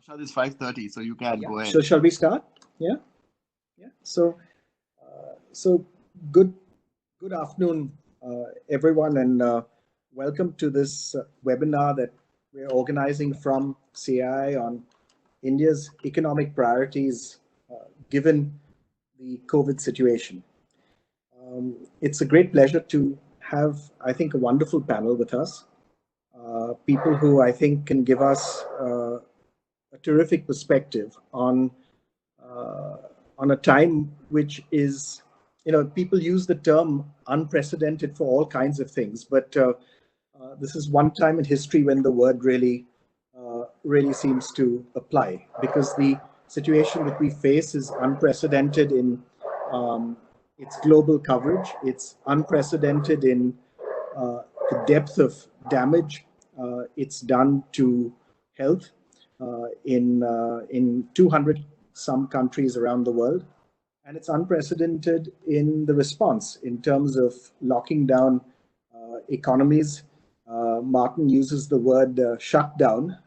Naushad, it's 5:30, so you can go ahead. So shall we start? Yeah. So good afternoon, everyone, and welcome to this webinar that we're organizing from CII on India's economic priorities given the COVID situation. It's a great pleasure to have, I think, a wonderful panel with us. People who I think can give us a terrific perspective on a time which is, people use the term unprecedented for all kinds of things, but this is one time in history when the word really seems to apply, because the situation that we face is unprecedented in its global coverage. It's unprecedented in the depth of damage it's done to health in 200 some countries around the world, and it's unprecedented in the response in terms of locking down economies. Martin uses the word shutdown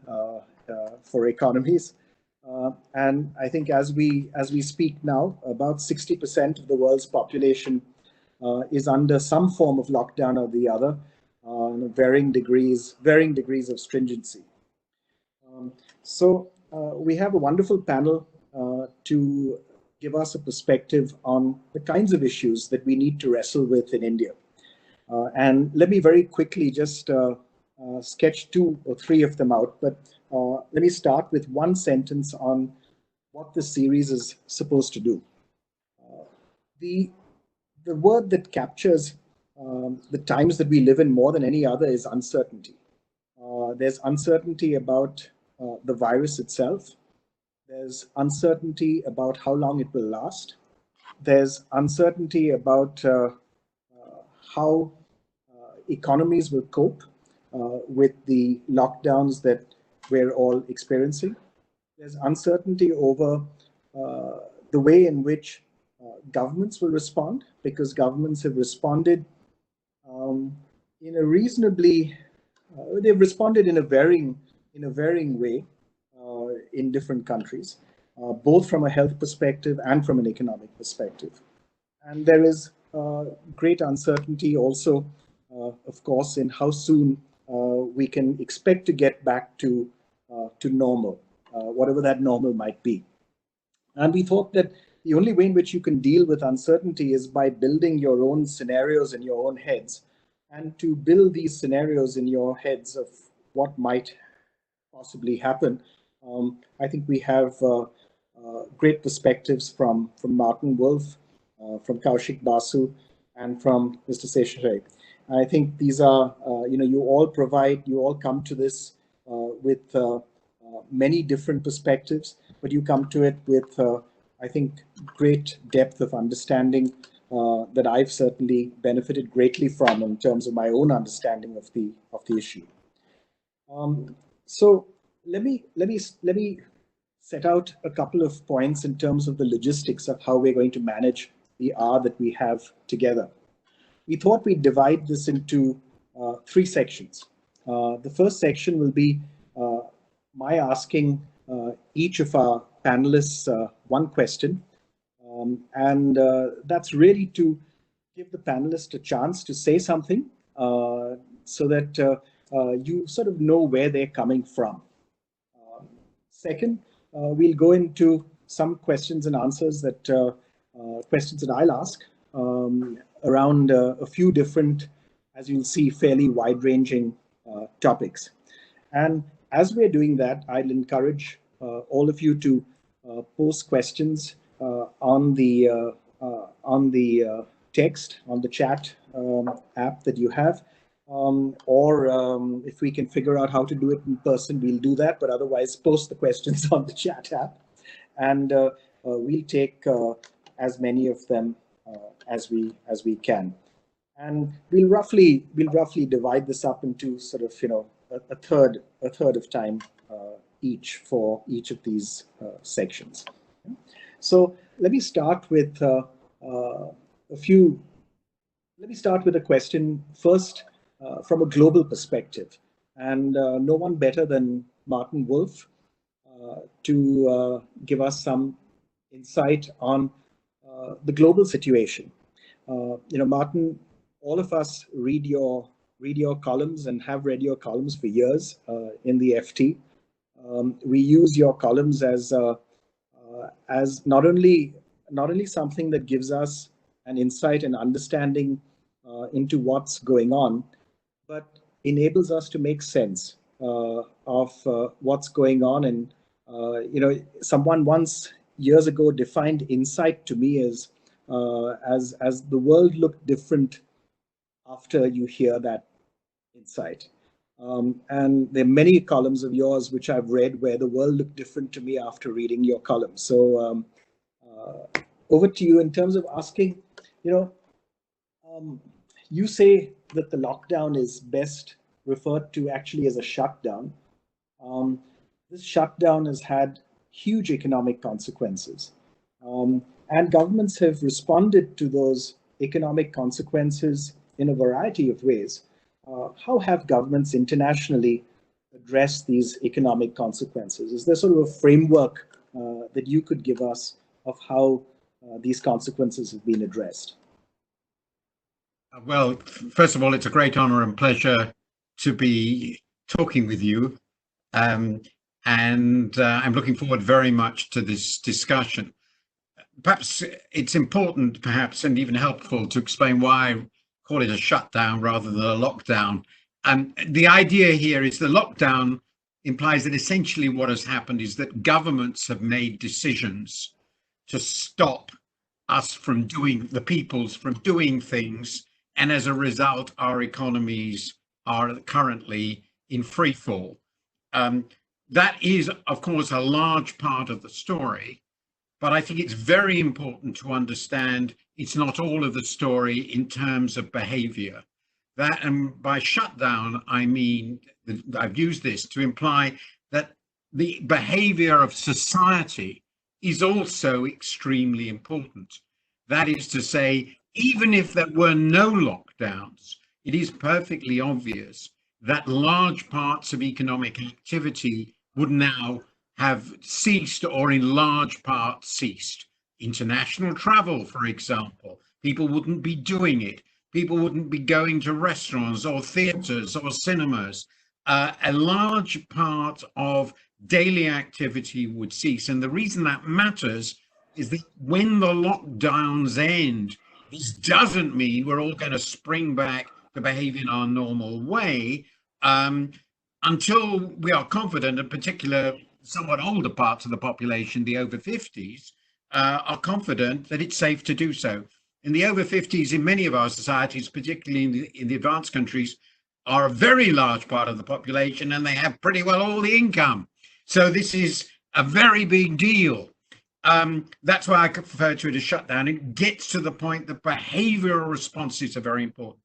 for economies, and I think as we speak now, about 60% of the world's population is under some form of lockdown or the other, varying degrees of stringency. So we have a wonderful panel to give us a perspective on the kinds of issues that we need to wrestle with in India. And let me very quickly just sketch 2 or 3 of them out, but let me start with one sentence on what this series is supposed to do. The word that captures the times that we live in more than any other is uncertainty. There's uncertainty about the virus itself. There's uncertainty about how long it will last. There's uncertainty about how economies will cope with the lockdowns that we're all experiencing. There's uncertainty over the way in which governments will respond, because governments have responded in a reasonably, they've responded in a varying way in different countries, both from a health perspective and from an economic perspective. And there is great uncertainty also, of course, in how soon we can expect to get back to normal, whatever that normal might be. And we thought that the only way in which you can deal with uncertainty is by building your own scenarios in your own heads, and to build these scenarios in your heads of what might possibly happen. I think we have great perspectives from Martin Wolf, from Kaushik Basu, and from Mr. Seshasayee. I think these are, you all come to this with many different perspectives, but you come to it with, I think, great depth of understanding that I've certainly benefited greatly from in terms of my own understanding of the issue. So let me set out a couple of points in terms of the logistics of how we're going to manage the hour that we have together. We thought we'd divide this into 3 sections. The first section will be my asking each of our panelists one question, and that's really to give the panelists a chance to say something so that you sort of know where they're coming from. Second, we'll go into some questions and answers that questions that I'll ask around a few different, as you'll see, fairly wide-ranging topics. And as we're doing that, I'll encourage all of you to post questions on the text, on the chat app that you have. Or if we can figure out how to do it in person, we'll do that. But otherwise, post the questions on the chat app, and we'll take as many of them as we can. And we'll roughly divide this up into sort of a third of time each for each of these sections. So let me start with Let me start with a question first. From a global perspective, and no one better than Martin Wolf, to give us some insight on the global situation. Martin, all of us read your columns and have read your columns for years in the FT. We use your columns as not only something that gives us an insight and understanding into what's going on, but enables us to make sense of what's going on. And someone once years ago defined insight to me as the world looked different after you hear that insight. And there are many columns of yours which I've read where the world looked different to me after reading your column. So over to you in terms of asking, you say that the lockdown is best referred to actually as a shutdown. This shutdown has had huge economic consequences. And governments have responded to those economic consequences in a variety of ways. How have governments internationally addressed these economic consequences? Is there sort of a framework that you could give us of how these consequences have been addressed? Well, first of all, it's a great honor and pleasure to be talking with you. And I'm looking forward very much to this discussion. Perhaps it's important, perhaps, and even helpful to explain why I call it a shutdown rather than a lockdown. The idea here is the lockdown implies that essentially what has happened is that governments have made decisions to stop us from doing, the peoples from doing things. And as a result, our economies are currently in free fall. That is, of course, a large part of the story. But I think it's very important to understand it's not all of the story in terms of behavior. That, and by shutdown, I mean, I've used this to imply that the behavior of society is also extremely important. That is to say, even if there were no lockdowns, it is perfectly obvious that large parts of economic activity would now have ceased, or in large part ceased. International travel, for example, people wouldn't be doing it. People wouldn't be going to restaurants or theaters or cinemas. A large part of daily activity would cease. And the reason that matters is that when the lockdowns end, this doesn't mean we're all going to spring back to behave in our normal way until we are confident, in particular, somewhat older parts of the population, the over 50s, are confident that it's safe to do so. And the over 50s in many of our societies, particularly in the advanced countries, are a very large part of the population, and they have pretty well all the income. So this is a very big deal. That's why I refer to it as shutdown. It gets to the point that behavioral responses are very important.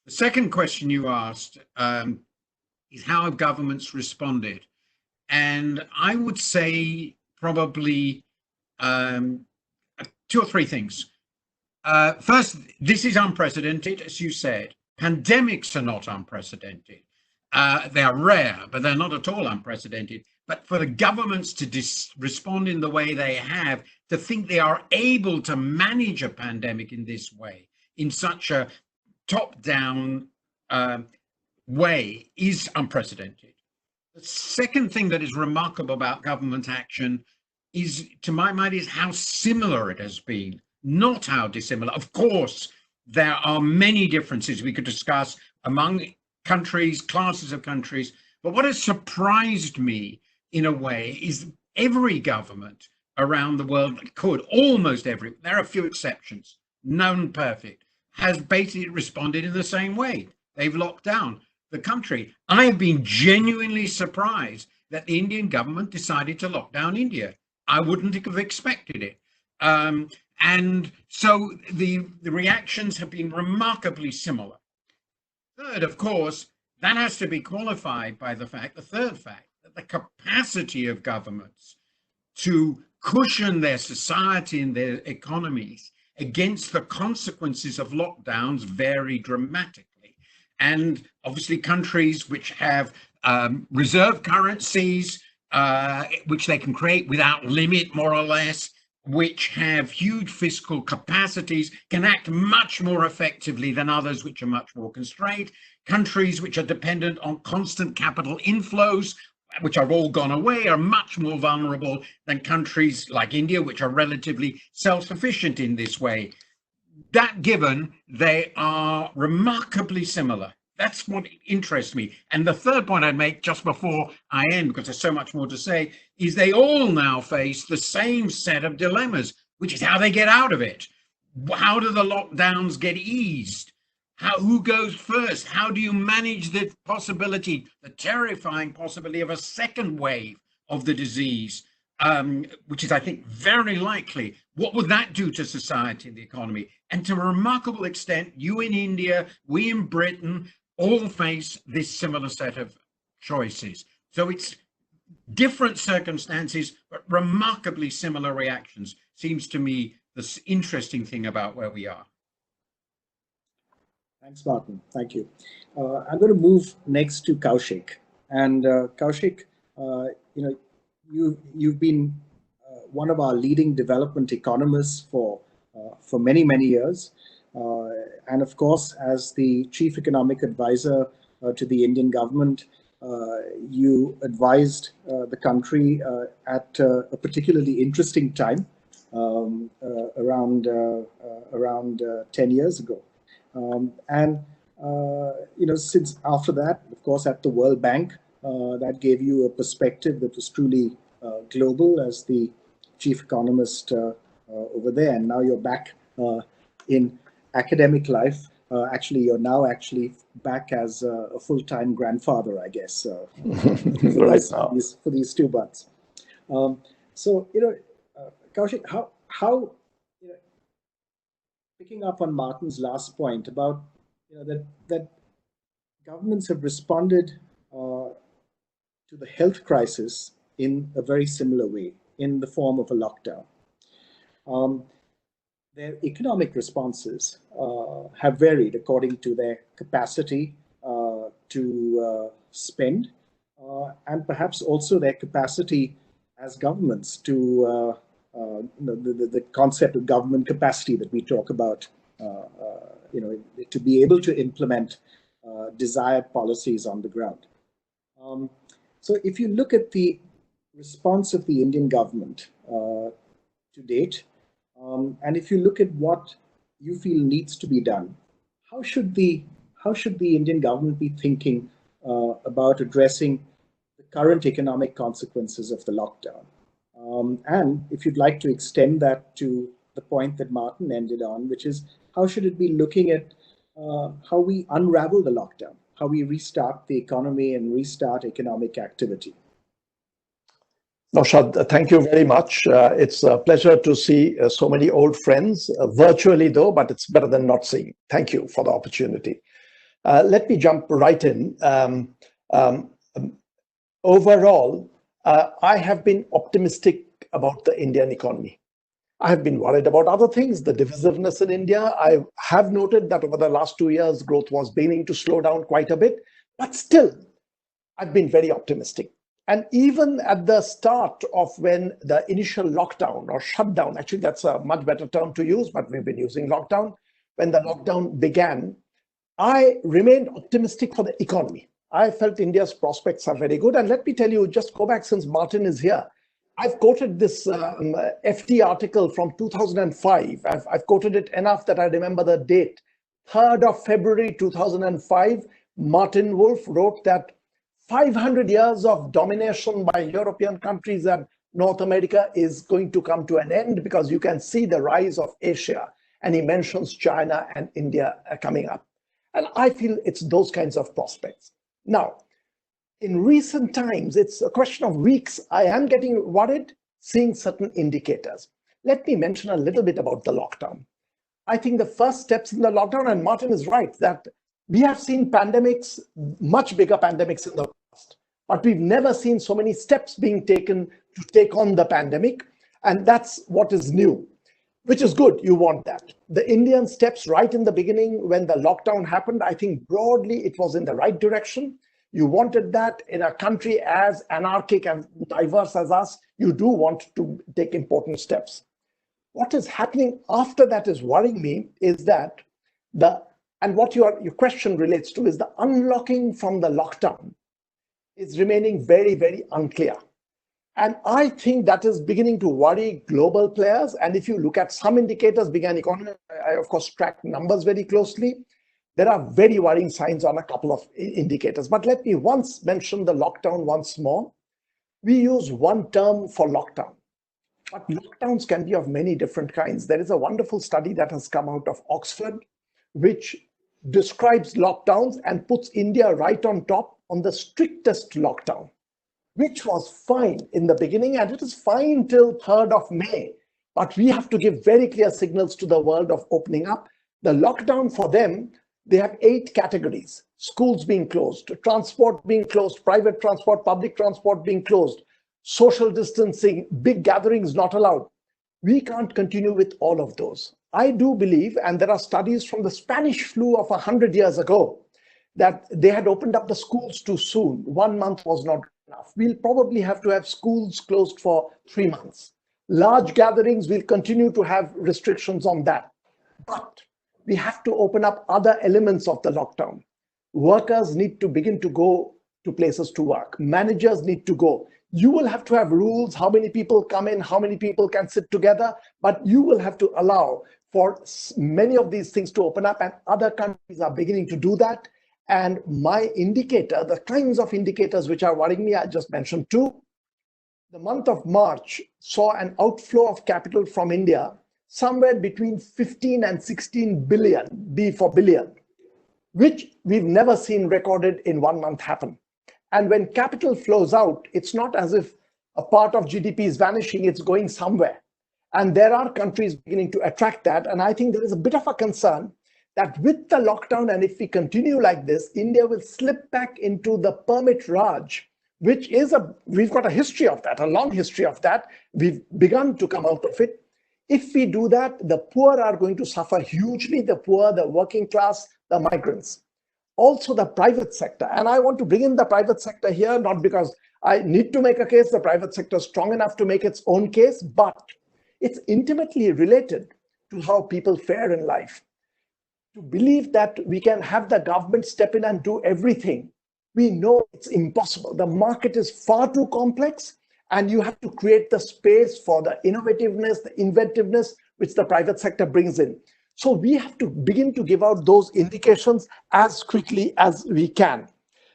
The second question you asked is how have governments responded? And I would say probably 2 or 3 things. First, this is unprecedented, as you said. Pandemics are not unprecedented. They are rare, but they're not at all unprecedented. But for the governments to respond in the way they have, to think they are able to manage a pandemic in this way, in such a top-down way, is unprecedented. The second thing that is remarkable about government action is, to my mind, is how similar it has been, not how dissimilar. Of course, there are many differences we could discuss among countries, classes of countries, but what has surprised me in a way is every government around the world almost every, there are a few exceptions, none perfect, has basically responded in the same way. They've locked down the country. I have been genuinely surprised that the Indian government decided to lock down India. I wouldn't have expected it. And so the reactions have been remarkably similar. Third, of course, that has to be qualified by the third fact, that the capacity of governments to cushion their society and their economies against the consequences of lockdowns vary dramatically. And obviously countries which have reserve currencies which they can create without limit, more or less, which have huge fiscal capacities, can act much more effectively than others which are much more constrained. Countries which are dependent on constant capital inflows, which are all gone away, are much more vulnerable than countries like India, which are relatively self-sufficient in this way. That given, they are remarkably similar. That's what interests me. And the third point I'd make just before I end, because there's so much more to say, is they all now face the same set of dilemmas, which is how they get out of it. How do the lockdowns get eased? Who goes first? How do you manage the possibility, the terrifying possibility of a second wave of the disease, which is, I think, very likely? What would that do to society and the economy? And to a remarkable extent, you in India, we in Britain, all face this similar set of choices. So it's different circumstances, but remarkably similar reactions. Seems to me the interesting thing about where we are. Thanks, Martin. Thank you. I'm going to move next to Kaushik. And Kaushik, you've been one of our leading development economists for many, many years. And of course, as the chief economic advisor to the Indian government, you advised the country at a particularly interesting time around 10 years ago. Since after that, of course, at the World Bank, that gave you a perspective that was truly global as the chief economist over there. And now you're back in academic life. Actually, you're now back as a full-time grandfather, I guess, for these two months. Kaushik, how picking up on Martin's last point about that governments have responded to the health crisis in a very similar way, in the form of a lockdown. Their economic responses have varied according to their capacity to spend and perhaps also their capacity as governments to the concept of government capacity that we talk about, to be able to implement desired policies on the ground. So if you look at the response of the Indian government to date, and if you look at what you feel needs to be done, how should the Indian government be thinking about addressing the current economic consequences of the lockdown? And if you'd like to extend that to the point that Martin ended on, which is how should it be looking at how we unravel the lockdown, how we restart the economy and restart economic activity? Naushad, thank you very much. It's a pleasure to see so many old friends, virtually though, but it's better than not seeing. Thank you for the opportunity. Let me jump right in. Overall, I have been optimistic about the Indian economy. I have been worried about other things, the divisiveness in India. I have noted that over the last 2 years, growth was beginning to slow down quite a bit, but still, I've been very optimistic. And even at the start of when the initial lockdown or shutdown, actually that's a much better term to use, but we've been using lockdown. When the lockdown began, I remained optimistic for the economy. I felt India's prospects are very good. And let me tell you, just go back since Martin is here. I've quoted this FT article from 2005. I've quoted it enough that I remember the date. 3rd of February 2005, Martin Wolf wrote that 500 years of domination by European countries and North America is going to come to an end because you can see the rise of Asia. And he mentions China and India coming up. And I feel it's those kinds of prospects. Now, in recent times, it's a question of weeks, I am getting worried seeing certain indicators. Let me mention a little bit about the lockdown. I think the first steps in the lockdown, and Martin is right, that we have seen pandemics, much bigger pandemics in the past, but we've never seen so many steps being taken to take on the pandemic. And that's what is new, which is good. You want that. The Indian steps right in the beginning when the lockdown happened, I think broadly it was in the right direction. You wanted that in a country as anarchic and diverse as us. You do want to take important steps. What is happening after that is worrying me is that and what your question relates to is the unlocking from the lockdown is remaining very, very unclear. And I think that is beginning to worry global players. And if you look at some indicators, began economy, I of course track numbers very closely. There are very worrying signs on a couple of indicators. But let me once mention the lockdown once more. We use one term for lockdown, but lockdowns can be of many different kinds. There is a wonderful study that has come out of Oxford, which describes lockdowns and puts India right on top on the strictest lockdown, which was fine in the beginning, and it is fine till 3rd of May. But we have to give very clear signals to the world of opening up. The lockdown for them, they have 8 categories: schools being closed, transport being closed, private transport, public transport being closed, social distancing, big gatherings not allowed. We can't continue with all of those. I do believe, and there are studies from the Spanish flu of 100 years ago, that they had opened up the schools too soon. 1 month was not enough. We'll probably have to have schools closed for 3 months. Large gatherings, we'll continue to have restrictions on that. But we have to open up other elements of the lockdown. Workers need to begin to go to places to work. Managers need to go. You will have to have rules, how many people come in, how many people can sit together, but you will have to allow for many of these things to open up, and other countries are beginning to do that. And my indicator, the kinds of indicators which are worrying me, I just mentioned 2. The month of March saw an outflow of capital from India somewhere between 15 and 16 billion, B for billion, which we've never seen recorded in 1 month happen. And when capital flows out, it's not as if a part of GDP is vanishing, it's going somewhere. And there are countries beginning to attract that. And I think there is a bit of a concern that with the lockdown, and if we continue like this, India will slip back into the permit Raj, which is we've got a history of that, a long history of that. We've begun to come out of it. If we do that, the poor are going to suffer hugely, the poor, the working class, the migrants. Also the private sector. And I want to bring in the private sector here, not because I need to make a case, the private sector is strong enough to make its own case, but it's intimately related to how people fare in life. To believe that we can have the government step in and do everything, we know it's impossible. The market is far too complex, and you have to create the space for the innovativeness, the inventiveness, which the private sector brings in. So we have to begin to give out those indications as quickly as we can.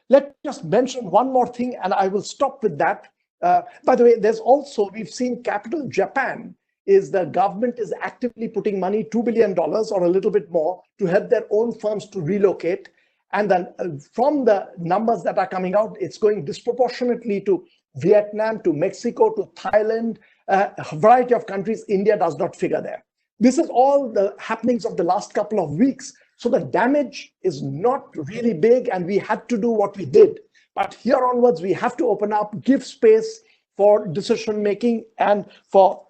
Let's just mention one more thing, and I will stop with that. By the way, there's also, we've seen Capital Japan, is the government is actively putting money, $2 billion or a little bit more, to help their own firms to relocate. And then from the numbers that are coming out, it's going disproportionately to Vietnam, to Mexico, to Thailand, a variety of countries. India does not figure there. This is all the happenings of the last couple of weeks. So the damage is not really big, and we had to do what we did. But here onwards, we have to open up, give space for decision making and for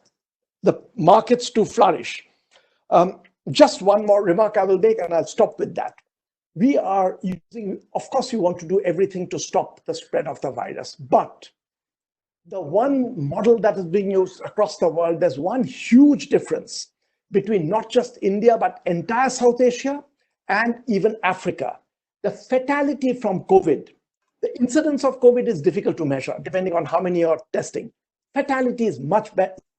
the markets to flourish. Just one more remark I will make, and I'll stop with that. We are using, of course, you want to do everything to stop the spread of the virus, but the one model that is being used across the world, there's one huge difference between not just India, but entire South Asia and even Africa. The fatality from COVID, the incidence of COVID is difficult to measure, depending on how many you're testing. Fatality is much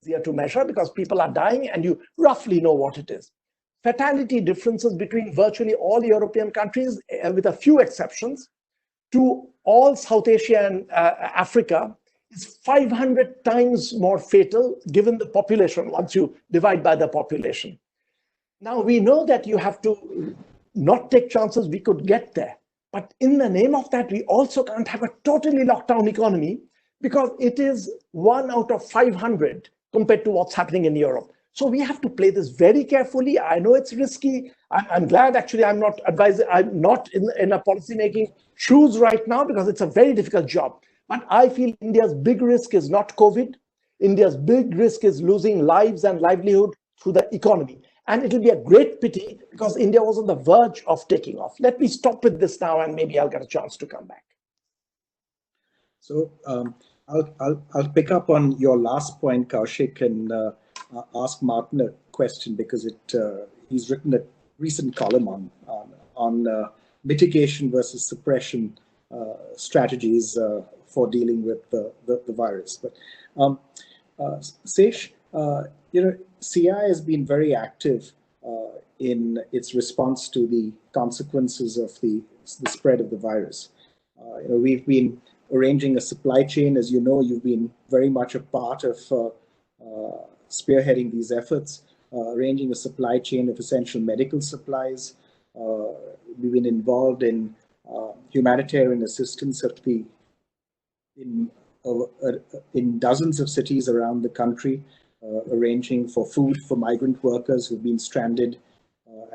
easier to measure because people are dying and you roughly know what it is. Fatality differences between virtually all European countries, with a few exceptions, to all South Asia and Africa, is 500 times more fatal given the population, once you divide by the population. Now, we know that you have to not take chances, we could get there. But in the name of that, we also can't have a totally locked down economy, because it is 1 out of 500 compared to what's happening in Europe. So we have to play this very carefully. I know it's risky. I'm glad actually I'm not advising, I'm not in a policymaking shoes right now, because it's a very difficult job. But I feel India's big risk is not COVID. India's big risk is losing lives and livelihood through the economy. And it'll be a great pity because India was on the verge of taking off. Let me stop with this now, and maybe I'll get a chance to come back. So I'll pick up on your last point, Kaushik, and ask Martin a question because he's written a recent column on mitigation versus suppression strategies for dealing with the virus. But Sesh, CI has been very active in its response to the consequences of the spread of the virus. We've been arranging a supply chain. As you know, you've been very much a part of spearheading these efforts, arranging a supply chain of essential medical supplies. We've been involved in humanitarian assistance in dozens of cities around the country, arranging for food for migrant workers who've been stranded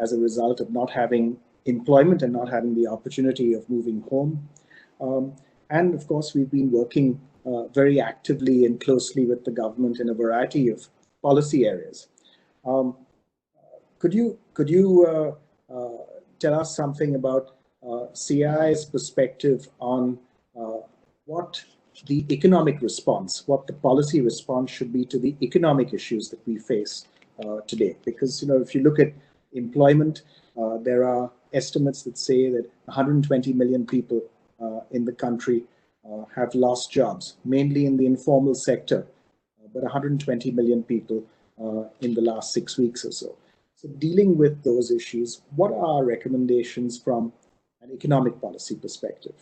as a result of not having employment and not having the opportunity of moving home. And of course, we've been working very actively and closely with the government in a variety of policy areas. Could you tell us something about CII's perspective on what the economic response, what the policy response should be to the economic issues that we face today? Because, if you look at employment, there are estimates that say that 120 million people in the country have lost jobs, mainly in the informal sector, but 120 million people in the last 6 weeks or so. So dealing with those issues, what are our recommendations from an economic policy perspective?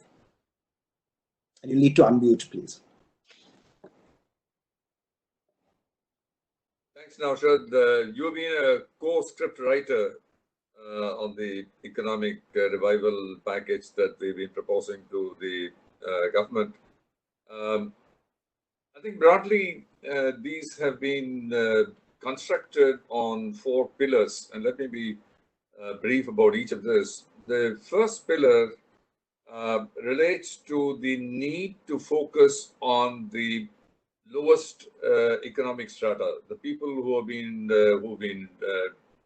And you need to unmute, please. Thanks, Naushad. You've been a co-script writer on the economic revival package that we've been proposing to the government. I think broadly, these have been constructed on 4 pillars, and let me be brief about each of this. The first pillar relates to the need to focus on the lowest economic strata, the people who've been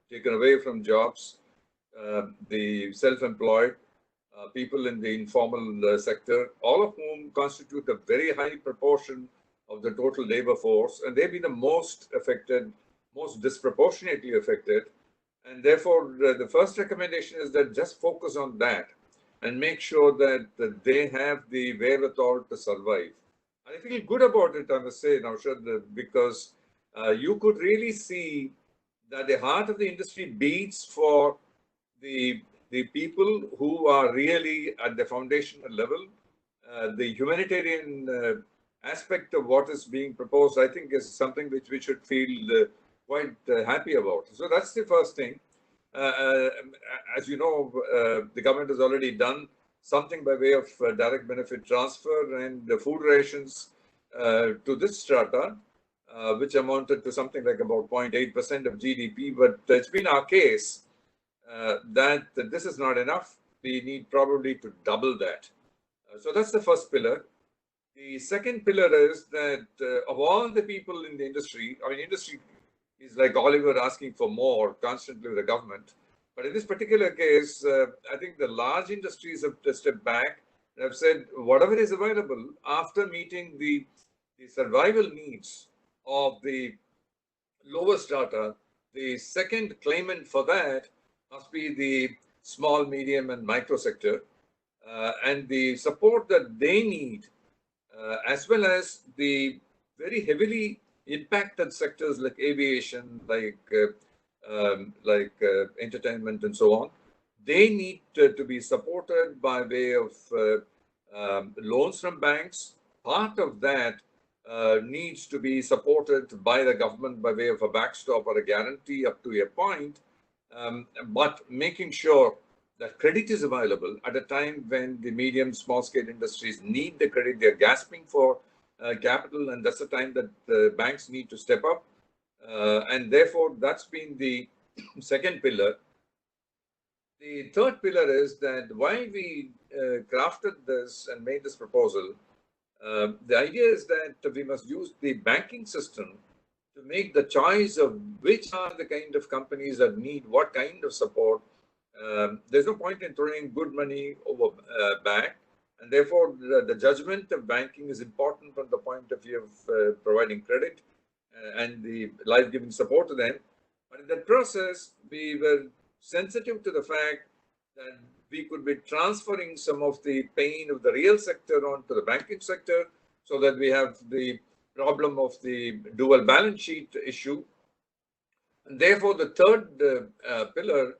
taken away from jobs, the self-employed, people in the informal sector, all of whom constitute a very high proportion of the total labor force, and they've been the most affected, most disproportionately affected. And therefore, the first recommendation is that just focus on that and make sure that they have the wherewithal to survive. I feel good about it, I must say, Naushad, because you could really see that the heart of the industry beats for the people who are really at the foundational level. The humanitarian aspect of what is being proposed, I think, is something which we should feel quite happy about. So that's the first thing. As you know, the government has already done something by way of direct benefit transfer and the food rations to this strata, which amounted to something like about 0.8% of GDP. But it's been our case that this is not enough. We need probably to double that. So that's the first pillar. The second pillar is that of all the people in the industry, I mean, industry is like Oliver asking for more constantly with the government. But in this particular case, I think the large industries have stepped back and have said, whatever is available after meeting the survival needs of the lower strata, the second claimant for that must be the small, medium, and micro sector. And the support that they need, as well as the very heavily impacted sectors like aviation, like entertainment and so on, they need to be supported by way of loans from banks. Part of that needs to be supported by the government by way of a backstop or a guarantee up to a point, but making sure that credit is available at a time when the medium, small-scale industries need the credit. They're gasping for capital, and that's the time that the banks need to step up. And therefore, that's been the second pillar. The third pillar is that why we crafted this and made this proposal, the idea is that we must use the banking system to make the choice of which are the kind of companies that need what kind of support. There's no point in throwing good money over back And therefore, the judgment of banking is important from the point of view of providing credit and the life-giving support to them. But in that process, we were sensitive to the fact that we could be transferring some of the pain of the real sector onto the banking sector, so that we have the problem of the dual balance sheet issue. And therefore, the third pillar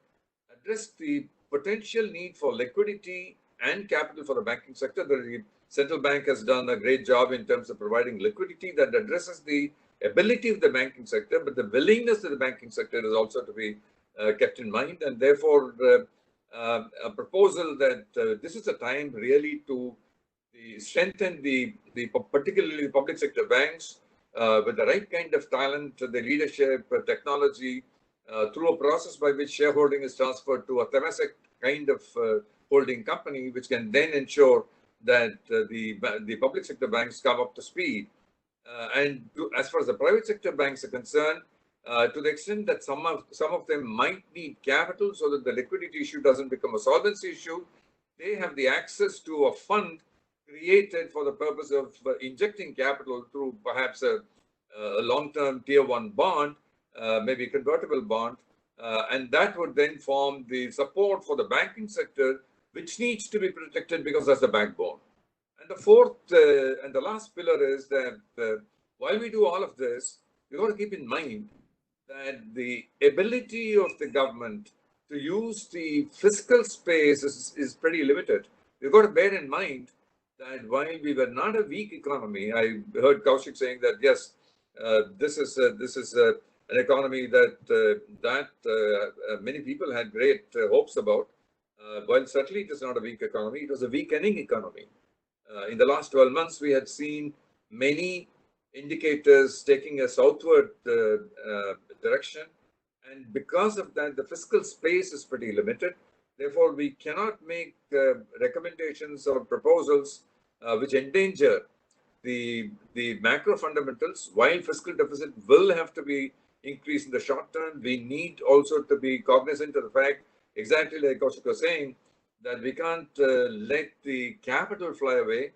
addressed the potential need for liquidity and capital for the banking sector. The central bank has done a great job in terms of providing liquidity that addresses the ability of the banking sector, but the willingness of the banking sector is also to be kept in mind. And therefore, a proposal that this is a time really to strengthen particularly the public sector banks with the right kind of talent, the leadership, technology, through a process by which shareholding is transferred to a Temasek kind of holding company, which can then ensure that the public sector banks come up to speed. As far as the private sector banks are concerned, to the extent that some of them might need capital so that the liquidity issue doesn't become a solvency issue, they have the access to a fund created for the purpose of injecting capital through perhaps a long-term tier 1 bond, maybe convertible bond, and that would then form the support for the banking sector, which needs to be protected because that's the backbone. And the fourth and the last pillar is that while we do all of this, we've got to keep in mind that the ability of the government to use the fiscal space is pretty limited. We've got to bear in mind that while we were not a weak economy, I heard Kaushik saying that, yes, this is an economy that many people had great hopes about. While certainly it is not a weak economy, it was a weakening economy. In the last 12 months, we had seen many indicators taking a southward direction. And because of that, the fiscal space is pretty limited. Therefore, we cannot make recommendations or proposals which endanger the macro fundamentals. While fiscal deficit will have to be increased in the short term, we need also to be cognizant of the fact, exactly like Kaushik was saying, that we can't let the capital fly away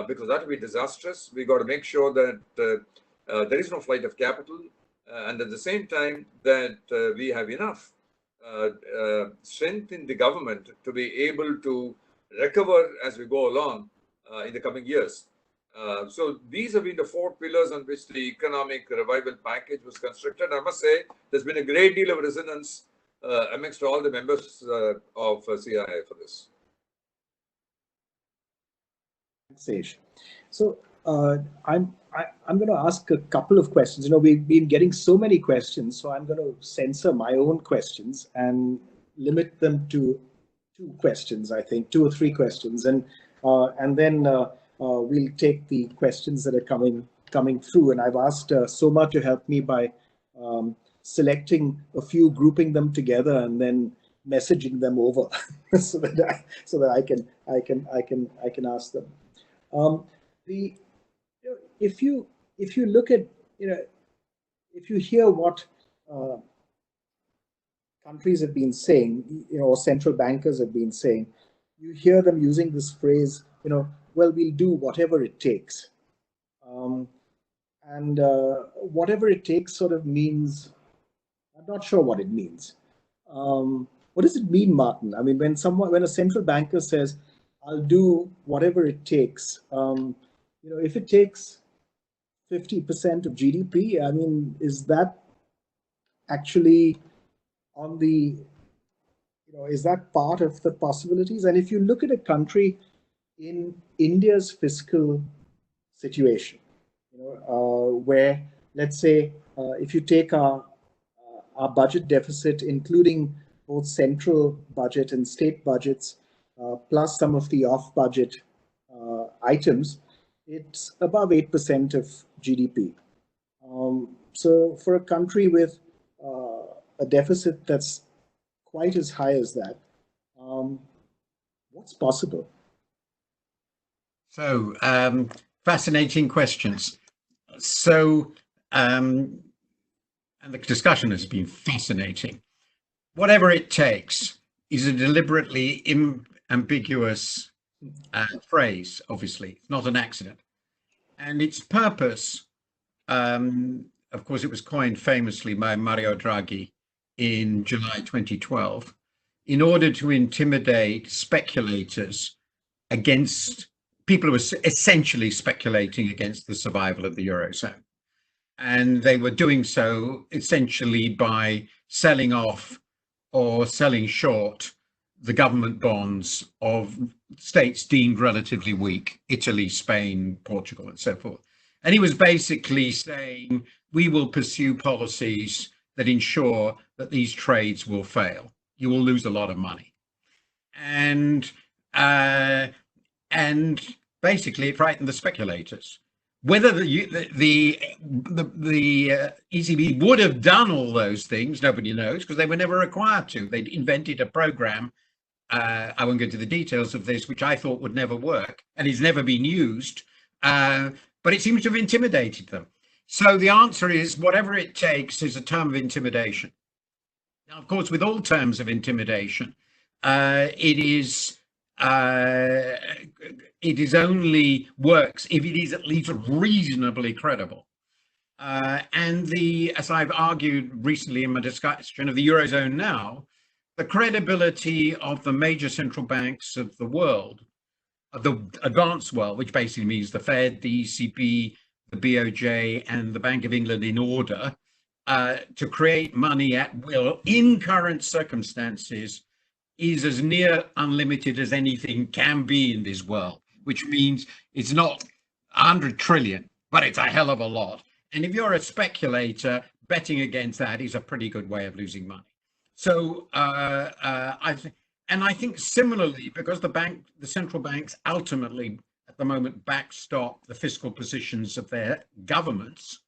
because that will be disastrous. We got to make sure that there is no flight of capital, and at the same time that we have enough strength in the government to be able to recover as we go along in the coming years. So these have been the four pillars on which the economic revival package was constructed. I must say there's been a great deal of resonance amongst all the members of CII for this. Thanks, so I'm going to ask a couple of questions. You know, we've been getting so many questions, so I'm going to censor my own questions and limit them to 2 questions. I think 2 or 3 questions, and then we'll take the questions that are coming through. And I've asked Soma to help me by selecting a few, grouping them together, and then messaging them over so that I can ask them. If you look at, if you hear what countries have been saying, or central bankers have been saying, you hear them using this phrase, well, we'll do whatever it takes. And whatever it takes sort of means, I'm not sure what it means. What does it mean, Martin? I mean, when a central banker says, I'll do whatever it takes, if it takes 50% of GDP, I mean, is that actually on the, is that part of the possibilities? And if you look at a country in India's fiscal situation, where, let's say, if you take our budget deficit, including both central budget and state budgets, plus some of the off-budget items, it's above 8% of GDP. So for a country with a deficit that's quite as high as that, what's possible? So, fascinating questions. So, and the discussion has been fascinating. Whatever it takes is a deliberately ambiguous phrase, obviously. It's not an accident. And its purpose, of course, it was coined famously by Mario Draghi in July 2012, in order to intimidate speculators against people who were essentially speculating against the survival of the Eurozone. And they were doing so essentially by selling off or selling short the government bonds of states deemed relatively weak, Italy, Spain, Portugal, and so forth. And he was basically saying, we will pursue policies that ensure that these trades will fail. You will lose a lot of money. And basically it frightened the speculators. Whether the ECB would have done all those things, nobody knows, because they were never required to. They'd invented a program, I won't go into the details of this, which I thought would never work, and it's never been used, but it seems to have intimidated them. So the answer is, whatever it takes is a term of intimidation. Now, of course, with all terms of intimidation, it only works if it is at least reasonably credible. And as I've argued recently in my discussion of the Eurozone now, the credibility of the major central banks of the world, of the advanced world, which basically means the Fed, the ECB, the BOJ, and the Bank of England in order to create money at will in current circumstances, is as near unlimited as anything can be in this world, which means it's not 100 trillion, but it's a hell of a lot. And if you're a speculator, betting against that is a pretty good way of losing money. So I think similarly, because the central banks ultimately at the moment backstop the fiscal positions of their governments,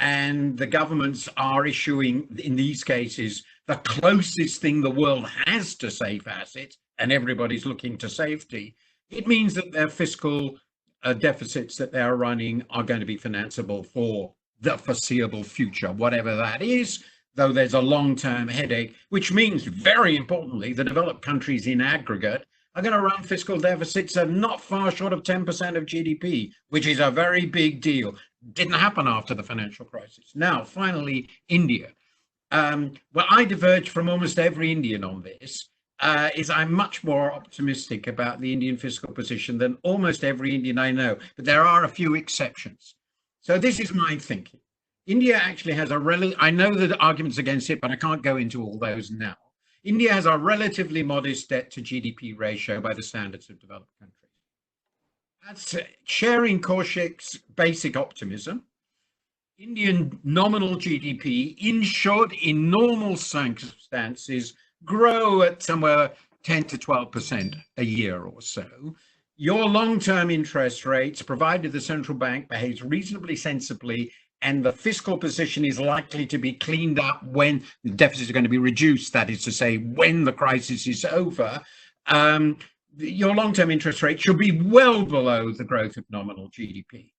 and the governments are issuing, in these cases, the closest thing the world has to safe assets, and everybody's looking to safety, it means that their fiscal deficits that they're running are going to be financeable for the foreseeable future, whatever that is, though there's a long-term headache, which means, very importantly, the developed countries in aggregate are going to run fiscal deficits that are not far short of 10% of GDP, which is a very big deal. Didn't happen after the financial crisis. Now, finally, India. Well, I diverge from almost every Indian on this, is I'm much more optimistic about the Indian fiscal position than almost every Indian I know, but there are a few exceptions. So this is my thinking. India actually has I know the arguments against it, but I can't go into all those now. India has a relatively modest debt to GDP ratio by the standards of developed countries. That's sharing Kaushik's basic optimism. Indian nominal GDP, in short, in normal circumstances, grow at somewhere 10 to 12% a year or so. Your long-term interest rates, provided the central bank behaves reasonably sensibly and the fiscal position is likely to be cleaned up when the deficits are going to be reduced, that is to say, when the crisis is over, your long-term interest rate should be well below the growth of nominal GDP.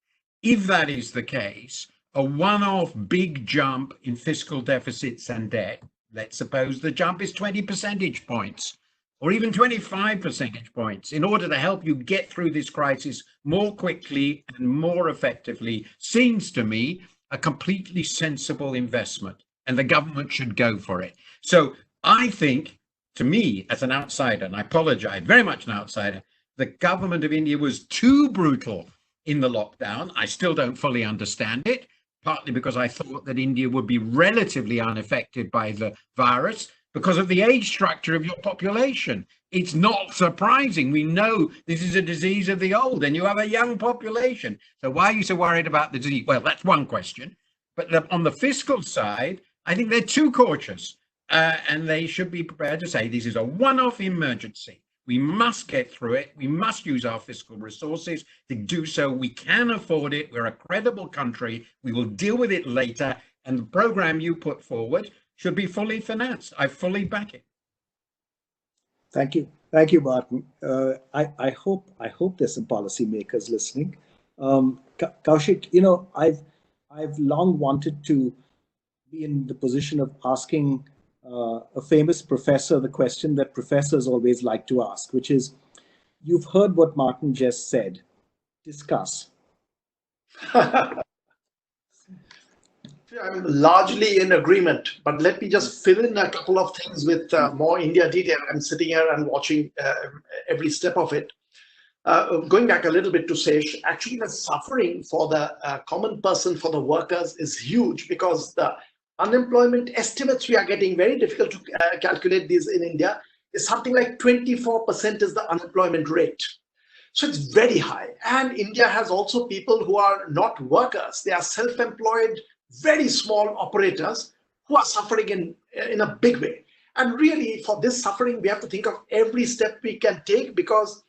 If that is the case, a one-off big jump in fiscal deficits and debt, let's suppose the jump is 20 percentage points or even 25 percentage points, in order to help you get through this crisis more quickly and more effectively, seems to me a completely sensible investment, and the government should go for it. So I think, to me, as an outsider, and I apologize, very much an outsider, the government of India was too brutal in the lockdown. I still don't fully understand it, partly because I thought that India would be relatively unaffected by the virus because of the age structure of your population. It's not surprising. We know this is a disease of the old, and you have a young population. So why are you so worried about the disease? Well, that's one question. But on the fiscal side, I think they're too cautious, and they should be prepared to say this is a one-off emergency. We must get through it. We must use our fiscal resources to do so. We can afford it. We're a credible country. We will deal with it later. And the program you put forward should be fully financed. I fully back it. Thank you. Thank you, Martin. I hope there's some policymakers listening. Kaushik, you know, I've long wanted to be in the position of asking a famous professor the question that professors always like to ask, which is, you've heard what Martin just said. Discuss. I'm largely in agreement, but let me just fill in a couple of things with more India detail. I'm sitting here and watching every step of it. Going back a little bit to Sesh, actually the suffering for the common person, for the workers, is huge, because the unemployment estimates we are getting, very difficult to calculate these in India, is something like 24% is the unemployment rate. So it's very high. And India has also people who are not workers. They are self-employed, very small operators who are suffering in a big way. And really, for this suffering, we have to think of every step we can take, because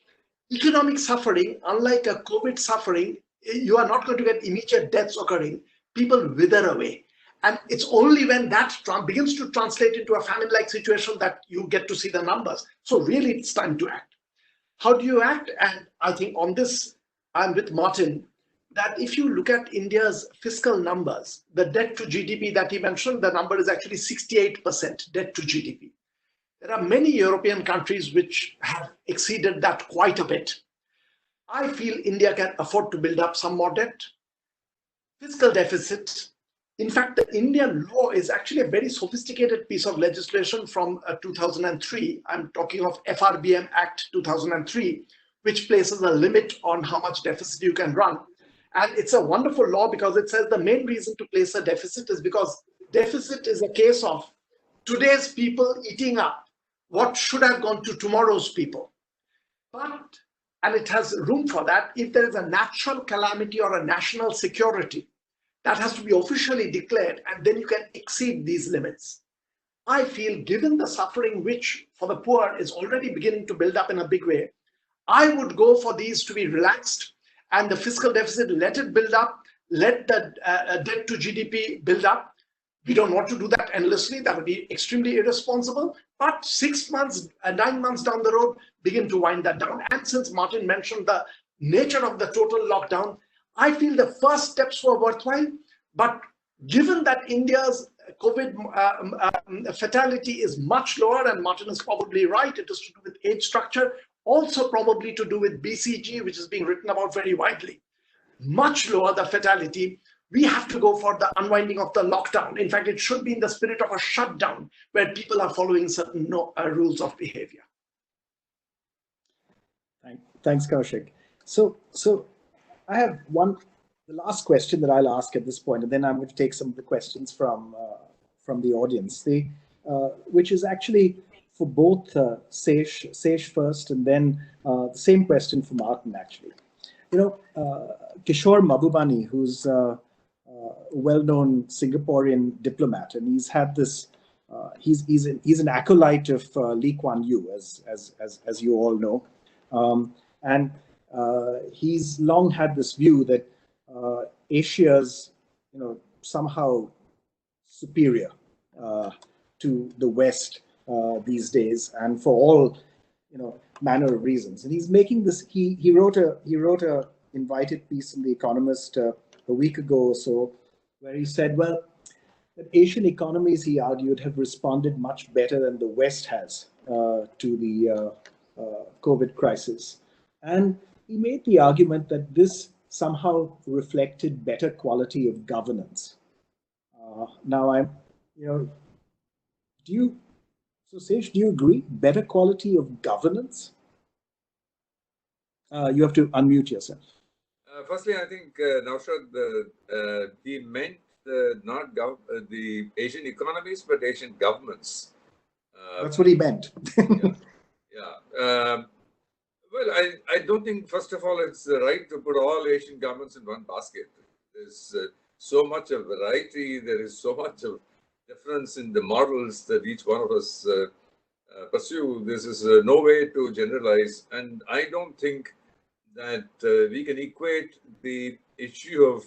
economic suffering, unlike a COVID suffering, you are not going to get immediate deaths occurring. People wither away. And it's only when that begins to translate into a famine-like situation that you get to see the numbers. So really, it's time to act. How do you act? And I think on this, I'm with Martin, that if you look at India's fiscal numbers, the debt to GDP that he mentioned, the number is actually 68% debt to GDP. There are many European countries which have exceeded that quite a bit. I feel India can afford to build up some more debt. Fiscal deficit. In fact, the Indian law is actually a very sophisticated piece of legislation from 2003. I'm talking of FRBM Act 2003, which places a limit on how much deficit you can run. And it's a wonderful law, because it says the main reason to place a deficit is because deficit is a case of today's people eating up what should have gone to tomorrow's people. But, and it has room for that, if there is a natural calamity or a national security, that has to be officially declared, and then you can exceed these limits. I feel, given the suffering which for the poor is already beginning to build up in a big way, I would go for these to be relaxed, and the fiscal deficit, let it build up, let the debt to GDP build up. We don't want to do that endlessly. That would be extremely irresponsible. But 6 months, 9 months down the road, begin to wind that down. And since Martin mentioned the nature of the total lockdown, I feel the first steps were worthwhile. But given that India's COVID fatality is much lower, and Martin is probably right, it is to do with age structure, also probably to do with BCG, which is being written about very widely. Much lower the fatality. We have to go for the unwinding of the lockdown. In fact, it should be in the spirit of a shutdown, where people are following certain rules of behavior. Thanks, Kaushik. So I have the last question that I'll ask at this point, and then I'm going to take some of the questions from the audience, which is actually for both Sesh first, and then the same question for Martin, actually. You know, Kishore Mahbubani, who's a well-known Singaporean diplomat, and he's had this. He's an acolyte of Lee Kuan Yew, as you all know, and he's long had this view that Asia's, somehow superior to the West these days, and for all manner of reasons. And he's making this. He wrote a invited piece in the Economist a week ago or so, where he said, well, that Asian economies, he argued, have responded much better than the West has to the COVID crisis. And he made the argument that this somehow reflected better quality of governance. Now, Sesh, do you agree? Better quality of governance? You have to unmute yourself. Firstly, I think Naushad, he meant not the Asian economies, but Asian governments. That's what he meant. Yeah. Well, I don't think, first of all, it's right to put all Asian governments in one basket. There's so much of variety. There is so much of difference in the models that each one of us pursue. This is no way to generalize. And I don't think that we can equate the issue of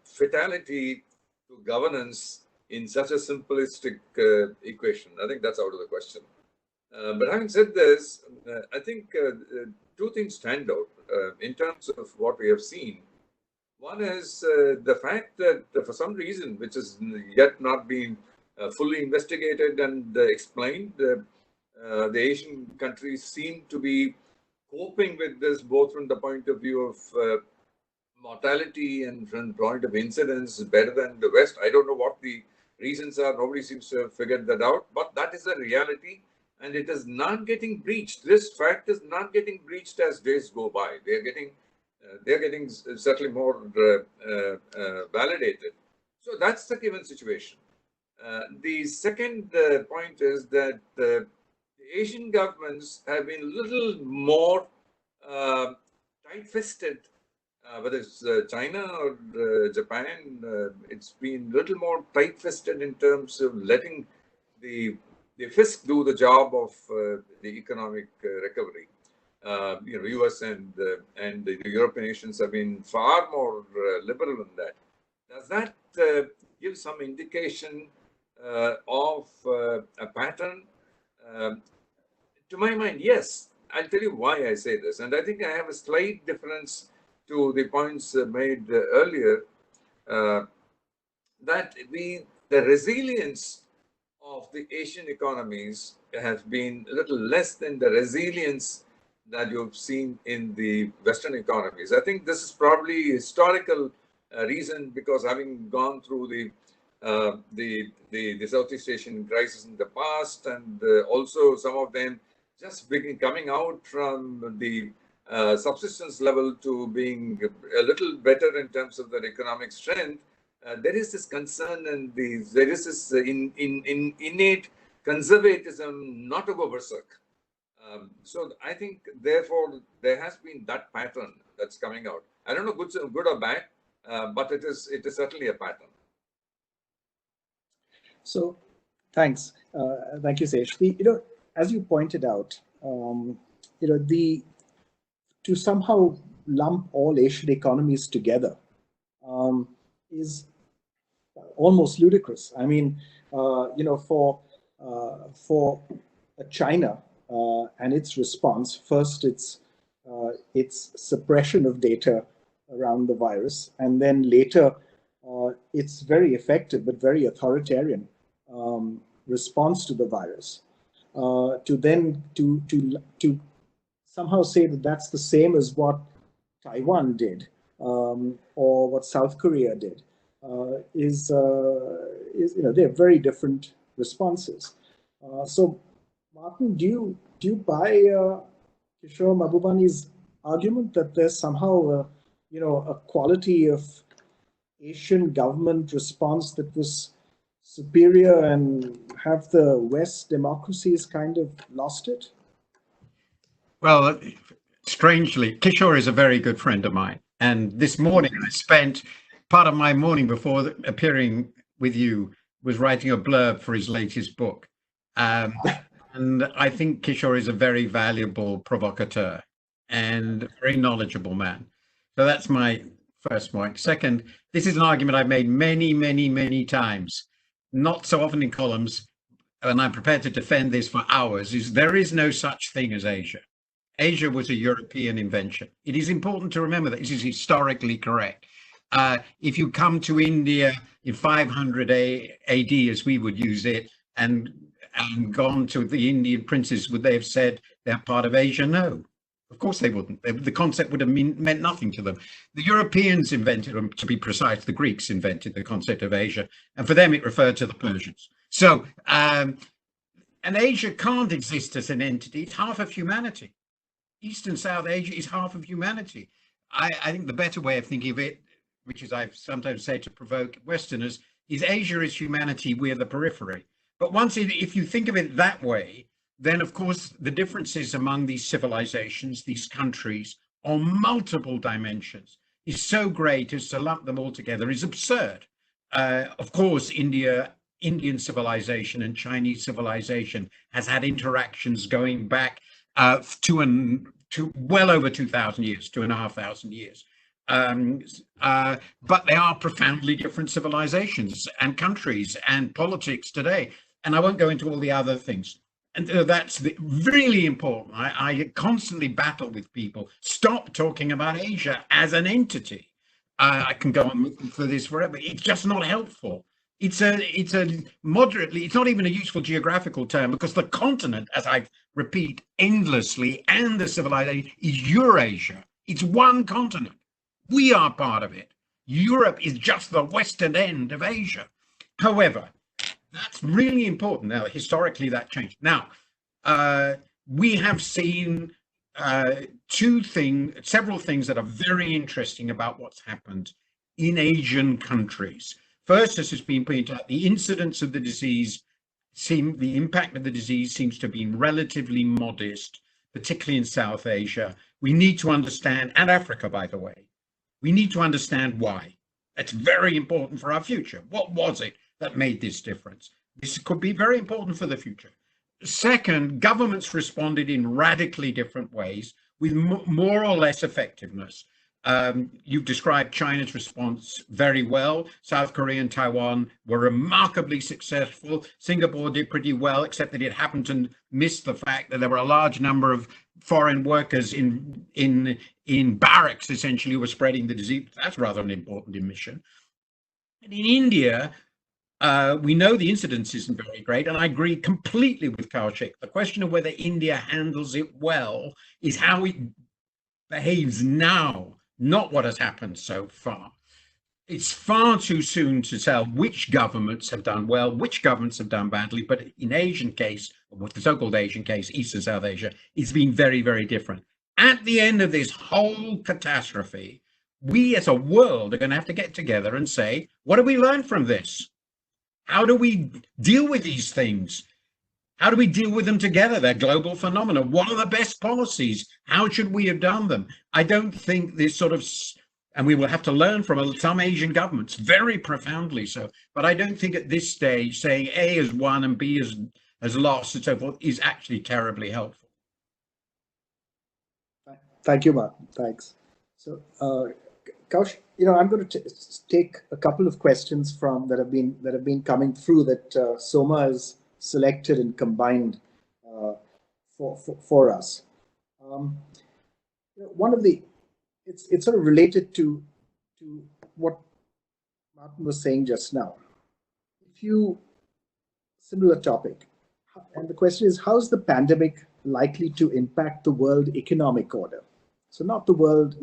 fatality to governance in such a simplistic equation. I think that's out of the question. But having said this, I think two things stand out in terms of what we have seen. One is the fact that for some reason, which has yet not been fully investigated and explained, the Asian countries seem to be coping with this both from the point of view of mortality and from the point of incidence better than the West. I don't know what the reasons are. Nobody seems to have figured that out, but that is a reality, and it is not getting breached. This fact is not getting breached as days go by. They're getting certainly more validated. So that's the given situation. The second point is that the Asian governments have been a little more tight-fisted, whether it's China or Japan. It's been a little more tight-fisted in terms of letting the fisc do the job of the economic recovery. US and the European nations have been far more liberal in that. Does that give some indication of a pattern? To my mind, yes. I'll tell you why I say this. And I think I have a slight difference to the points made earlier, that the resilience of the Asian economies has been a little less than the resilience that you've seen in the Western economies. I think this is probably a historical reason, because having gone through the Southeast Asian crisis in the past, and also some of them just coming out from the subsistence level to being a little better in terms of their economic strength, there is this concern and there is this innate conservatism not to go berserk. So I think, therefore, there has been that pattern that's coming out. I don't know good or bad, but it is certainly a pattern. So, thanks. Thank you, Sesh. As you pointed out, to somehow lump all Asian economies together is almost ludicrous. I mean, for China and its response, first its suppression of data around the virus, and then later its very effective but very authoritarian response to the virus, to somehow say that that's the same as what Taiwan did or what South Korea did is they're very different responses. So, Martin, do you buy Kishore Mahbubani's argument that there's somehow a quality of Asian government response that was superior, and have the West democracies kind of lost it? Well, strangely, Kishore is a very good friend of mine. And this morning I spent part of my morning before appearing with you was writing a blurb for his latest book. And I think Kishore is a very valuable provocateur and a very knowledgeable man. So that's my first point. Second, this is an argument I've made many, many, many times, not so often in columns, and I'm prepared to defend this for hours, is there is no such thing as Asia. Asia was a European invention. It is important to remember that this is historically correct. If you come to India in 500 AD, as we would use it, and gone to the Indian princes, would they have said they're part of Asia? No, of course they wouldn't. The concept would have meant nothing to them. The Europeans invented, to be precise, the Greeks invented the concept of Asia, and for them it referred to the Persians. So, and Asia can't exist as an entity. It's half of humanity. East and South Asia is half of humanity. I think the better way of thinking of it, which is I've sometimes said to provoke Westerners, is Asia is humanity, we're the periphery. But if you think of it that way, then of course the differences among these civilizations, these countries, on multiple dimensions is so great as to lump them all together is absurd. Of course, Indian civilization and Chinese civilization has had interactions going back to well over 2,000 years, 2,500 years. But they are profoundly different civilizations and countries and politics today. And I won't go into all the other things. And that's really important. I constantly battle with people. Stop talking about Asia as an entity. I can go on for this forever. It's just not helpful. It's a moderately, it's not even a useful geographical term, because the continent, as I repeat endlessly, and the civilization is Eurasia. It's one continent. We are part of it. Europe is just the western end of Asia. However, that's really important. Now, historically, that changed. Now, we have seen several things that are very interesting about what's happened in Asian countries. First, as has been pointed out, the incidence of the disease, the impact of the disease seems to have been relatively modest, particularly in South Asia. We need to understand, and Africa, by the way, we need to understand why. That's very important for our future. What was it that made this difference? This could be very important for the future. Second, governments responded in radically different ways with more or less effectiveness. You've described China's response very well. South Korea and Taiwan were remarkably successful. Singapore did pretty well, except that it happened to miss the fact that there were a large number of foreign workers in barracks, essentially, who were spreading the disease. That's rather an important omission. And in India, we know the incidence isn't very great, and I agree completely with Kaushik. The question of whether India handles it well is how it behaves now, not what has happened so far. It's far too soon to tell which governments have done well, which governments have done badly, but in Asian case, or with the so-called Asian case, East and South Asia, it's been very, very different. At the end of this whole catastrophe, we as a world are going to have to get together and say, what do we learn from this? How do we deal with these things? How do we deal with them together? They're global phenomena. What are the best policies? How should we have done them? I don't think this sort of, and we will have to learn from some Asian governments, very profoundly so, but I don't think at this stage saying A has won and B has lost and so forth is actually terribly helpful. Thank you, Martin. Thanks. So, Kaushik, I'm going to take a couple of questions that have been coming through that Soma has selected and combined for us. One of it's sort of related to what Martin was saying just now. Similar topic, and the question is, how is the pandemic likely to impact the world economic order? So not the world,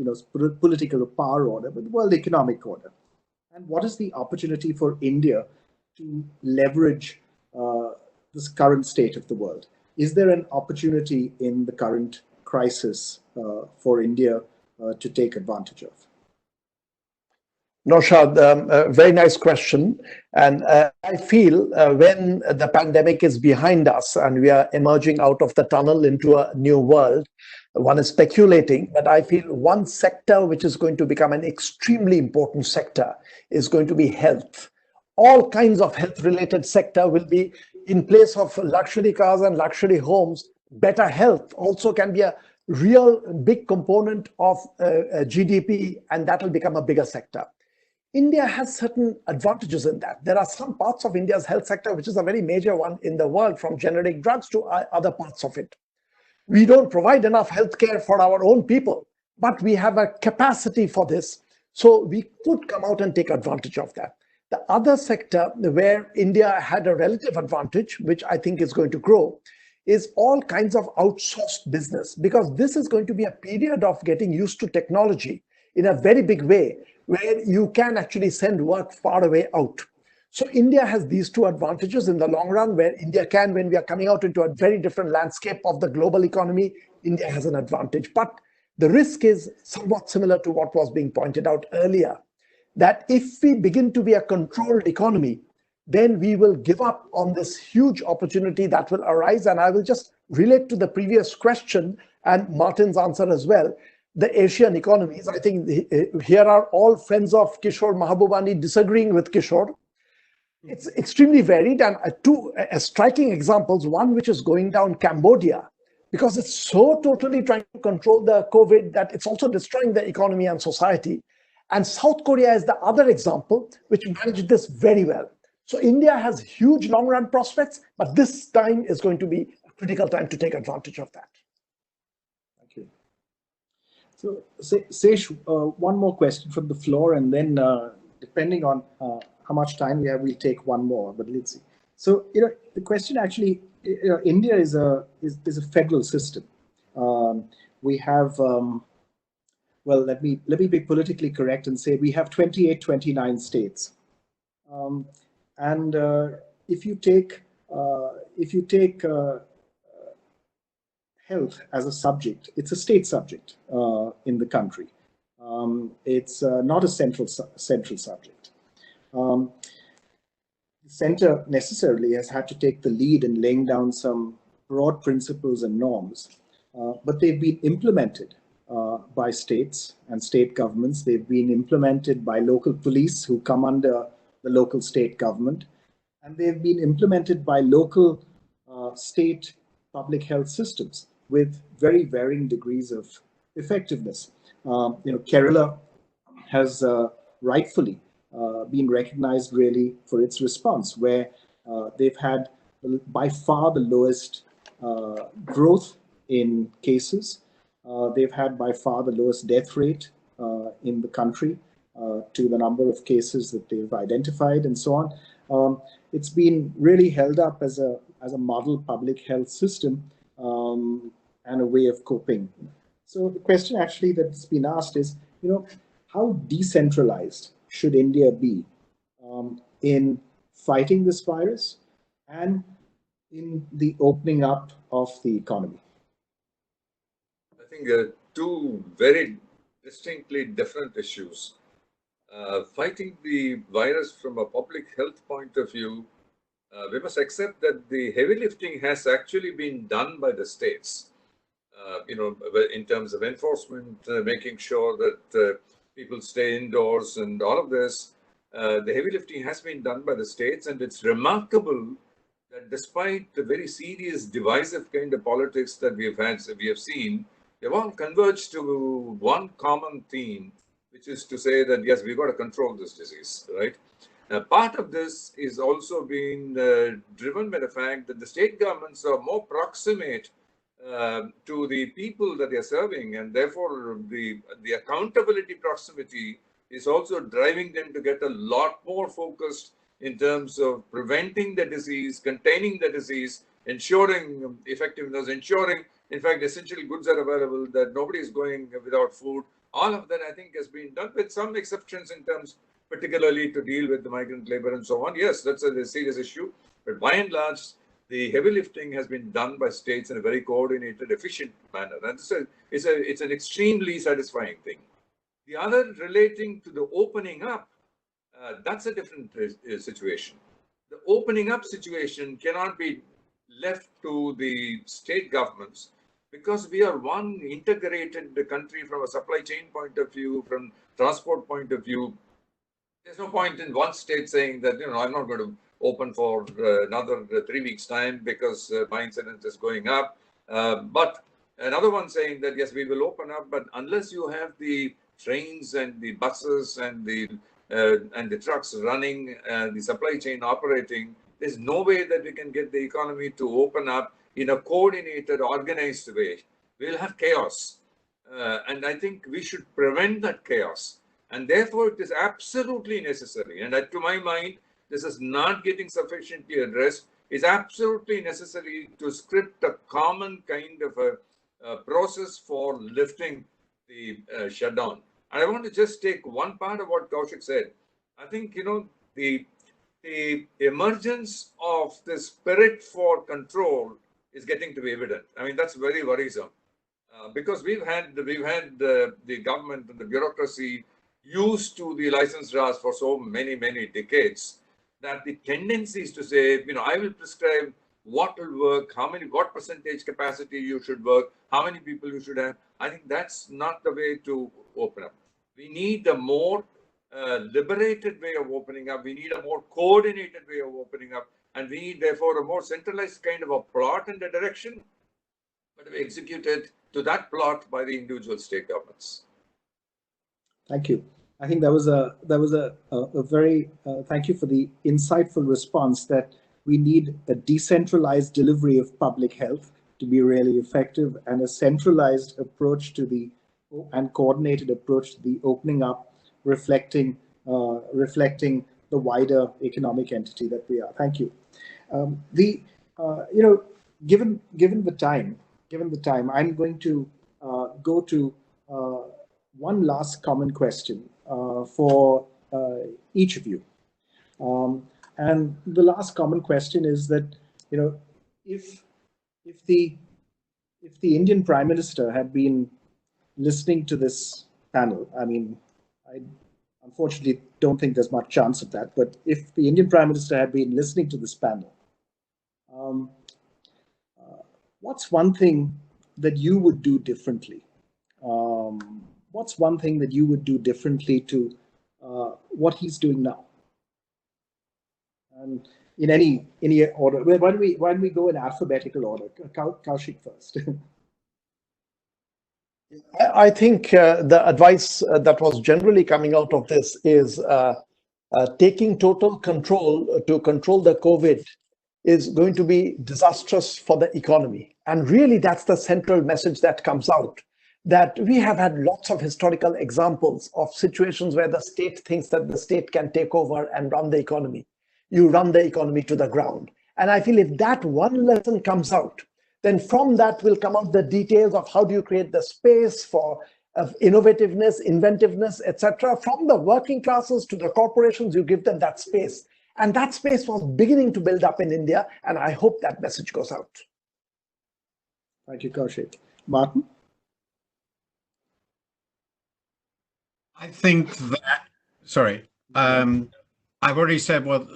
political or power order, but the world economic order. And what is the opportunity for India to leverage this current state of the world? Is there an opportunity in the current crisis for India to take advantage of? Naushad, a very nice question. And I feel when the pandemic is behind us and we are emerging out of the tunnel into a new world, one is speculating, but I feel one sector which is going to become an extremely important sector is going to be health. All kinds of health-related sector will be in place of luxury cars and luxury homes. Better health also can be a real big component of GDP, and that will become a bigger sector. India has certain advantages in that. There are some parts of India's health sector, which is a very major one in the world, from generic drugs to other parts of it. We don't provide enough healthcare for our own people, but we have a capacity for this. So we could come out and take advantage of that. The other sector where India had a relative advantage, which I think is going to grow, is all kinds of outsourced business, because this is going to be a period of getting used to technology in a very big way, where you can actually send work far away out. So India has these two advantages in the long run, where India can, when we are coming out into a very different landscape of the global economy, India has an advantage. But the risk is somewhat similar to what was being pointed out earlier, that if we begin to be a controlled economy, then we will give up on this huge opportunity that will arise. And I will just relate to the previous question and Martin's answer as well. The Asian economies, I think here are all friends of Kishore Mahbubani disagreeing with Kishore. It's extremely varied, and two striking examples, one which is going down, Cambodia, because it's so totally trying to control the COVID that it's also destroying the economy and society. And South Korea is the other example, which managed this very well. So India has huge long-run prospects, but this time is going to be a critical time to take advantage of that. Thank you. So, Sesh, one more question from the floor, and then depending on how much time we have. We'll take one more, but let's see. So, the question actually, India is a federal system. We have, well, let me be politically correct and say we have 28, 29 states. And if you take health as a subject, it's a state subject in the country. It's not a central subject. The center necessarily has had to take the lead in laying down some broad principles and norms, but they've been implemented by states and state governments. They've been implemented by local police who come under the local state government, and they've been implemented by local state public health systems with very varying degrees of effectiveness. Kerala has rightfully been recognized really for its response, where they've had by far the lowest growth in cases. They've had by far the lowest death rate in the country to the number of cases that they've identified and so on. It's been really held up as a model public health system and a way of coping. So the question actually that's been asked is, how decentralized should India be in fighting this virus and in the opening up of the economy? I think two very distinctly different issues. Fighting the virus from a public health point of view, we must accept that the heavy lifting has actually been done by the states. In terms of enforcement, making sure that people stay indoors and all of this, the heavy lifting has been done by the states, and it's remarkable that despite the very serious divisive kind of politics that we have seen, they've all converged to one common theme, which is to say that, yes, we've got to control this disease, right? Part of this is also being driven by the fact that the state governments are more proximate to the people that they are serving, and therefore the accountability proximity is also driving them to get a lot more focused in terms of preventing the disease, containing the disease, ensuring effectiveness, ensuring, in fact, essential goods are available, that nobody is going without food. All of that, I think, has been done with some exceptions in terms, particularly to deal with the migrant labor and so on. Yes, that's a serious issue. But by and large, the heavy lifting has been done by states in a very coordinated, efficient manner. And it's an extremely satisfying thing. The other relating to the opening up, that's a different situation. The opening up situation cannot be left to the state governments, because we are one integrated country from a supply chain point of view, from transport point of view. There's no point in one state saying that, I'm not going to open for another 3 weeks' time because my incidence is going up. But another one saying that, yes, we will open up, but unless you have the trains and the buses and the trucks running, the supply chain operating, there's no way that we can get the economy to open up in a coordinated, organized way. We'll have chaos. And I think we should prevent that chaos. And therefore, it is absolutely necessary. And to my mind, this is not getting sufficiently addressed. It's absolutely necessary to script a common kind of a process for lifting the shutdown. And I want to just take one part of what Kaushik said. I think, the emergence of the spirit for control is getting to be evident. I mean, that's very worrisome because we've had the government and the bureaucracy used to the license draws for so many decades, that the tendency is to say, I will prescribe what will work, what percentage capacity you should work, how many people you should have. I think that's not the way to open up. We need a more liberated way of opening up. We need a more coordinated way of opening up. And we need, therefore, a more centralized kind of a plot and a direction, but we executed to that plot by the individual state governments. Thank you. I think that was a very thank you for the insightful response that we need a decentralized delivery of public health to be really effective, and a centralized approach to and coordinated approach to the opening up, reflecting the the wider economic entity that we are. Thank you. Given the time, I'm going to go to one last common question for each of you. And the last common question is that, if the Indian Prime Minister had been listening to this panel, I mean, I unfortunately don't think there's much chance of that, but if the Indian Prime Minister had been listening to this panel, what's one thing that you would do differently? What's one thing that you would do differently to what he's doing now? And in any order, why don't we go in alphabetical order? Kaushik first. I think the advice that was generally coming out of this is taking total control to control the COVID is going to be disastrous for the economy. And really, that's the central message that comes out, that we have had lots of historical examples of situations where the state thinks that the state can take over and run the economy. You run the economy to the ground. And I feel if that one lesson comes out, then from that will come out the details of how do you create the space for innovativeness, inventiveness, etc. From the working classes to the corporations, you give them that space. And that space was beginning to build up in India, and I hope that message goes out. Thank you, Kaushik. Martin? I think that, sorry, I've already said what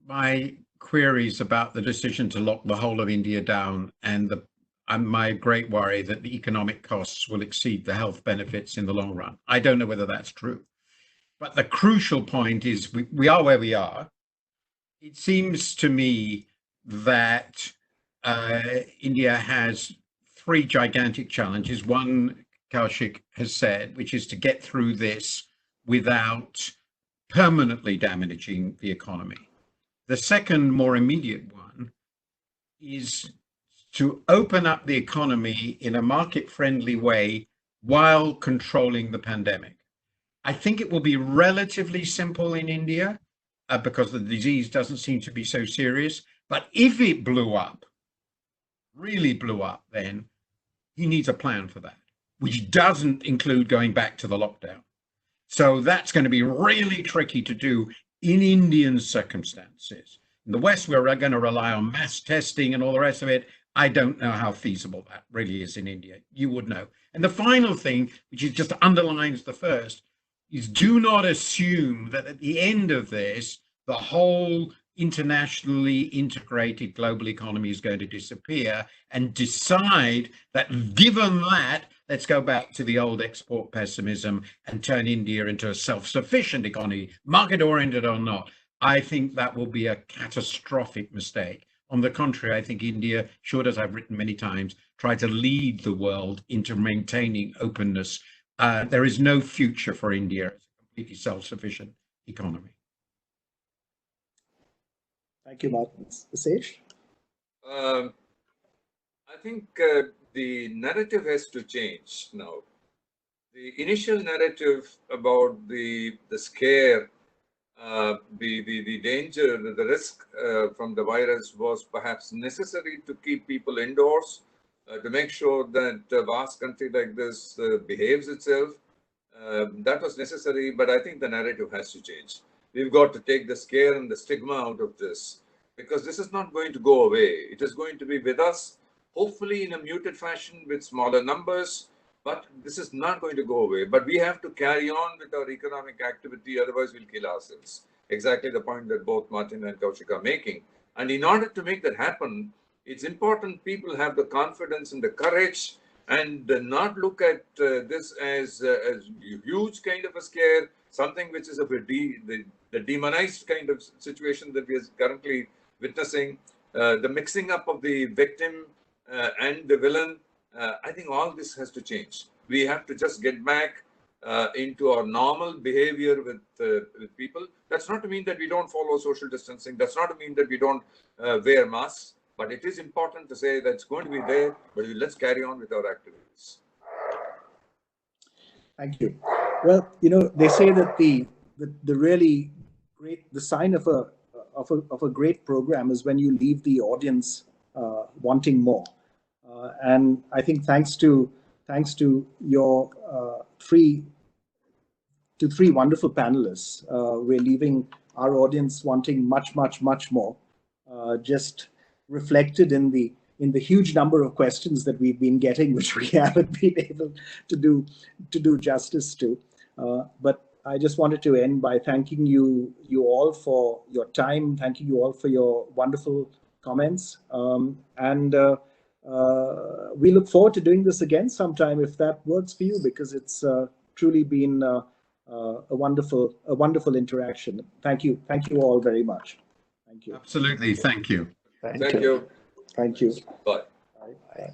my queries about the decision to lock the whole of India down and my great worry that the economic costs will exceed the health benefits in the long run. I don't know whether that's true. But the crucial point is we are where we are. It seems to me that India has three gigantic challenges. One, Kaushik has said, which is to get through this without permanently damaging the economy. The second, more immediate one, is to open up the economy in a market-friendly way while controlling the pandemic. I think it will be relatively simple in India because the disease doesn't seem to be so serious. But if it blew up, really blew up, then he needs a plan for that, which doesn't include going back to the lockdown. So that's going to be really tricky to do in Indian circumstances. In the West, we're going to rely on mass testing and all the rest of it. I don't know how feasible that really is in India. You would know. And the final thing, which is just underlines the first, is do not assume that at the end of this, the whole internationally integrated global economy is going to disappear, and decide that given that, let's go back to the old export pessimism and turn India into a self-sufficient economy, market-oriented or not. I think that will be a catastrophic mistake. On the contrary, I think India should, as I've written many times, try to lead the world into maintaining openness. There is no future for India as a completely self-sufficient economy. Thank you, Martin. Sesh? I think the narrative has to change now. The initial narrative about the scare, the danger, the risk from the virus was perhaps necessary to keep people indoors, to make sure that a vast country like this behaves itself. That was necessary, but I think the narrative has to change. We've got to take the scare and the stigma out of this, because this is not going to go away. It is going to be with us, hopefully in a muted fashion with smaller numbers, but this is not going to go away. But we have to carry on with our economic activity, otherwise we'll kill ourselves. Exactly the point that both Martin and Kaushik are making. And in order to make that happen, it's important people have the confidence and the courage and not look at this as a huge kind of a scare, something which is of the demonized kind of situation that we are currently witnessing, the mixing up of the victim and the villain. I think all this has to change. We have to just get back into our normal behavior with people. That's not to mean that we don't follow social distancing. That's not to mean that we don't wear masks. But it is important to say that it's going to be there, but let's carry on with our activities. Thank you. Well, they say that the really the sign of a great program is when you leave the audience wanting more. And I think thanks to your three wonderful panelists, we're leaving our audience wanting much more, just reflected in the huge number of questions that we've been getting, which we haven't been able to do justice to. But I just wanted to end by thanking you all for your time, thanking you all for your wonderful comments, and we look forward to doing this again sometime if that works for you, because it's truly been a wonderful interaction. Thank you all very much. Thank you. Absolutely, thank you. Thank you. Thank you. Bye. Bye.